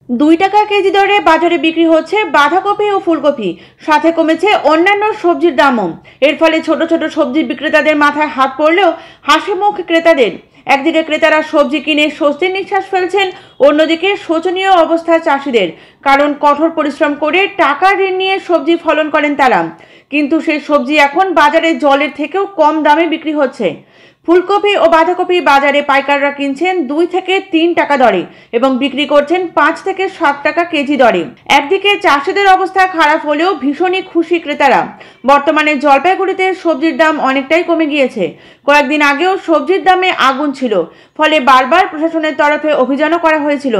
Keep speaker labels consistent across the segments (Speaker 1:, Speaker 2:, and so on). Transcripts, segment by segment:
Speaker 1: 2 টাকা কেজি দরে বাজারে বিক্রি হচ্ছে বাঁধাকপি ও ফুলকপি, সাথে কমেছে অন্যান্য সবজির দামও। এর ফলে ছোট ছোট সবজি বিক্রেতাদের মাথায় হাত পড়লেও হাসি মুখ ক্রেতাদের। একদিকে ক্রেতারা সবজি কিনে স্বস্তির নিঃশ্বাস ফেলছেন, অন্যদিকে শোচনীয় অবস্থা চাষিদের, কারণ কঠোর পরিশ্রম করে টাকা ঋণ নিয়ে সবজি ফলন করেন তারা, কিন্তু সেই সবজি এখন বাজারে জলের থেকেও কম দামে বিক্রি হচ্ছে। ফুলকপি ও বাঁধাকপি বাজারে পাইকাররা কিনছেন 2 থেকে 3 টাকা দরে এবং বিক্রি করছেন 5 থেকে 7 টাকা কেজি দরে। একদিকে চাষিদের অবস্থা খারাপ হলেও ভীষণই খুশি ক্রেতারা। বর্তমানে জলপাইগুড়িতে সবজির দাম অনেকটাই কমে গিয়েছে। কয়েকদিন আগেও সবজির দামে আগুন ছিল, ফলে বারবার প্রশাসনের তরফে অভিযানও করা হয়েছিল,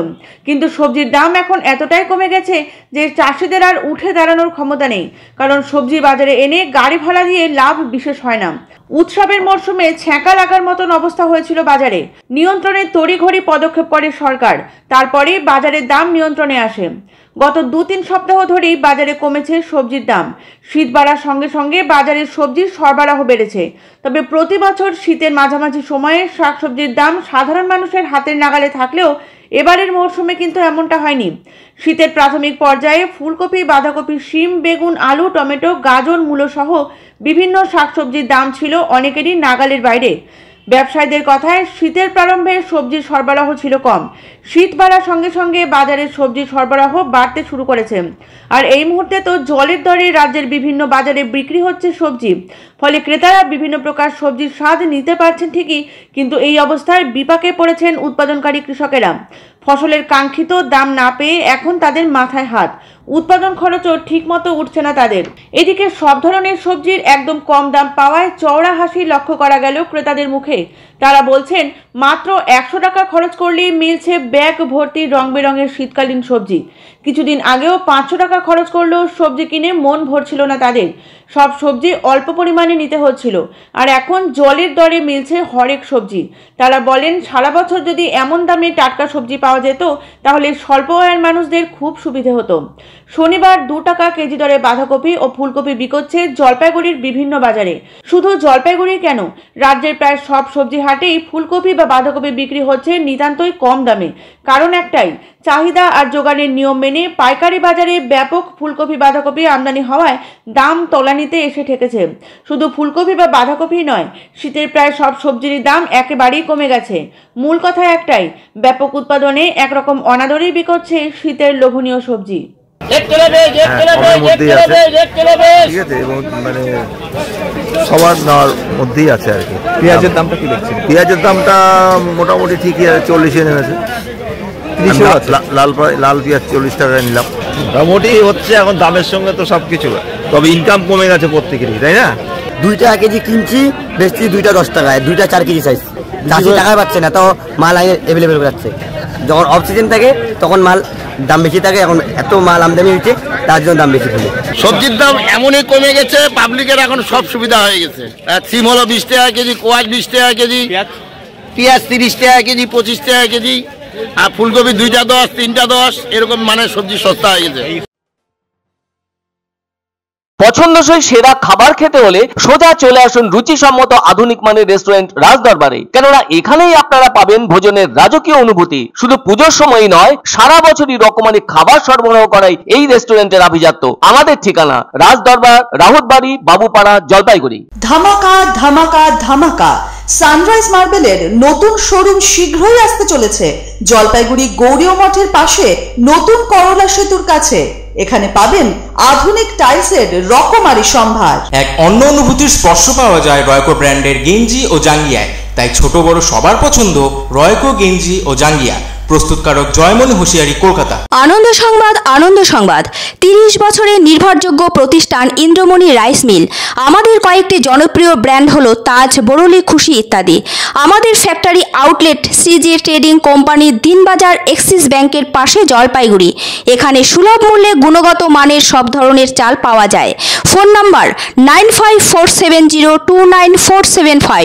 Speaker 1: কিন্তু সবজির দাম এখন এতটাই কমে গেছে যে চাষিদের আর উঠে দাঁড়ানোর ক্ষমতা নেই, কারণ সবজি বাজারে এনে গাড়ি ভাড়া দিয়ে লাভ বিশেষ হয় না। উৎসবের মরশুমে ছ্যাঁকা লাগার মতন অবস্থা হয়েছিল বাজারে। নিয়ন্ত্রণে তড়িঘড়ি পদক্ষেপ করে সরকার, তারপরে বাজারের দাম নিয়ন্ত্রণে আসে। গত 2-3 সপ্তাহ ধরেই বাজারে কমেছে সবজির দাম। শীত বাড়ার সঙ্গে সঙ্গে বাজারের সবজির সরবরাহ বেড়েছে। তবে প্রতি বছর শীতের মাঝামাঝি সময়ে শাকসবজির দাম সাধারণ মানুষের হাতের নাগালে থাকলেও এবারের মরশুমে কিন্তু এমনটা হয়নি। শীতের প্রাথমিক পর্যায়ে ফুলকপি, বাঁধাকপি, শিম, বেগুন, আলু, টমেটো, গাজর, মূলো সহ বিভিন্ন শাকসবজির দাম ছিল অনেকেরই নাগালের বাইরে। ব্যবসায়ীদের কথায় শীতের প্রারম্ভে সবজির সরবরাহ ছিল কম। শীত বাড়ার সঙ্গে সঙ্গে বাজারের সবজির সরবরাহ বাড়তে শুরু করেছে। আর এই মুহূর্তে তো জলের দরে রাজ্যের বিভিন্ন বাজারে বিক্রি হচ্ছে সবজি, ফলে ক্রেতারা বিভিন্ন প্রকার সবজির স্বাদ নিতে পারছেন ঠিকই, কিন্তু এই অবস্থায় বিপাকে পড়েছেন উৎপাদনকারী কৃষকেরা। ফসলের কাঙ্ক্ষিত দাম না পেয়ে এখন তাদের মাথায় হাত, উৎপাদন খরচও ঠিকমতো উঠছে না তাদের। এদিকে সব ধরনের সবজির একদম কম দাম পাওয়ায় চওড়া হাসি লক্ষ্য করা গেল ক্রেতাদের মুখে। তারা বলছেন মাত্র 100 টাকা খরচ করলেই মিলছে ব্যাগ ভর্তি রং বেরঙের শীতকালীন সবজি। কিছুদিন আগেও 500 টাকা খরচ করলেও সবজি কিনে মন ভরছিল না তাদের। সব সবজি অল্প পরিমাণে নিতে হচ্ছিল, আর এখন জলের দরে মিলছে হরেক সবজি। তারা বলেন সারা বছর যদি এমন দামে টাটকা সবজি পাওয়া যেত তাহলে স্বল্প আয়ের মানুষদের খুব সুবিধে হতো। শনিবার 2 টাকা কেজি দরে বাঁধাকপি ও ফুলকপি বিকোচ্ছে জলপাইগুড়ির বিভিন্ন বাজারে। শুধু জলপাইগুড়ি কেন, রাজ্যের প্রায় সব সবজি হাটেই ফুলকপি বা বাঁধাকপি বিক্রি হচ্ছে নিতান্তই কম দামে। কারণ একটাই, চাহিদা আর যোগানের নিয়ম মেনে পাইকারি বাজারে ব্যাপক ফুলকপি বাঁধাকপি আমদানি হওয়ায় দাম তলানিতে এসে ঠেকেছে। শুধু ফুলকপি বা বাঁধাকপি নয়, শীতের প্রায় সব সবজির দাম একেবারেই কমে গেছে। মূল কথা একটাই, ব্যাপক উৎপাদনে একরকম অনাদরেই বিকোচ্ছে শীতের লোভনীয় সবজি।
Speaker 2: সবার নেওয়ার মধ্যেই আছে আর কি। পেঁয়াজের দামটা কি দেখছেন? পেঁয়াজের দামটা মোটামুটি ঠিকই আছে, 40-এ নেমেছে। লাল পেঁয়াজ 40 টাকায় নিলাম। মোটামুটি হচ্ছে এখন দামের সঙ্গে তো সবকিছু, তবে ইনকাম কমে গেছে প্রত্যেকেরই, তাই না?
Speaker 3: 2 টাকা কেজি কিনছি, বেশি 2টা 10 টাকায়, 2টা 4 কেজি সাইজ। 80 টাকায় পাচ্ছে না, তো মাল অ্যাভেলেবেল করে যাচ্ছে। যখন অফ সিজন থাকে তখন মাল দাম বেশি থাকে, এখন এত মাল আমদানি হয়েছে তার জন্য দাম বেশি থাকে।
Speaker 4: সবজির দাম এমনই কমে গেছে, পাবলিকের এখন সব সুবিধা হয়ে গেছে। সিম হলো 20 টাকা কেজি, কোয়াশ 20 টাকা কেজি, পেঁয়াজ 30 টাকা কেজি, 25 টাকা কেজি, আর ফুলকপি 2টা 10, 3টা 10, এরকম মানে সবজি সস্তা হয়ে গেছে।
Speaker 5: পছন্দসই সেরা খাবার খেতে হলে সোজা চলে আসুন রুচিসম্মত আধুনিক মানের রেস্টুরেন্ট রাজদরবারে, কেননা এখানেই আপনারা পাবেন ভোজনের রাজকীয় অনুভূতি। শুধু পুজোর সময়ই নয়, সারা বছরই রকমারি খাবার সরবরাহ করাই এই রেস্টুরেন্টের আভিজাত্য। আমাদের ঠিকানা রাজদরবার, রাহুতবাড়ি, বাবুপাড়া, জলপাইগুড়ি।
Speaker 6: ধামাকা ধামাকা ধামাকা, সানরাইজ মার্বেলের নতুন শোরুম শীঘ্রই আসতে চলেছে জলপাইগুড়ি গৌরীয় মঠের পাশে নতুন করলা সেতুর কাছে। এখানে পাবেন আধুনিক টাইলসের রকমারি সম্ভার।
Speaker 7: এক অন্য অনুভূতির স্পর্শ পাওয়া যায় রয়কো ব্র্যান্ডের গেঞ্জি ও জাঙ্গিয়ায়, তাই ছোট বড় সবার পছন্দ রয়কো গেঞ্জি ও জাঙ্গিয়া। প্রস্তুতকারক জয়মনি হোশিয়ারি, কলকাতা।
Speaker 8: আনন্দ সংবাদ, আনন্দ সংবাদ। 30 বছরের নির্ভরযোগ্য প্রতিষ্ঠান ইন্দ্রমণি রাইস মিল। আমাদের কয়েকটি জনপ্রিয় ব্র্যান্ড হলো তাজ, বরলি, খুশি ইত্যাদি। আমাদের factory outlet CG trading company, Dinbazar, axis ব্যাংকের পাশে, জলপাইগুড়ি। এখানে সুলভ মূল্যে গুণগত মানের সব ধরনের চাল পাওয়া যায়। Phone number 9547029475।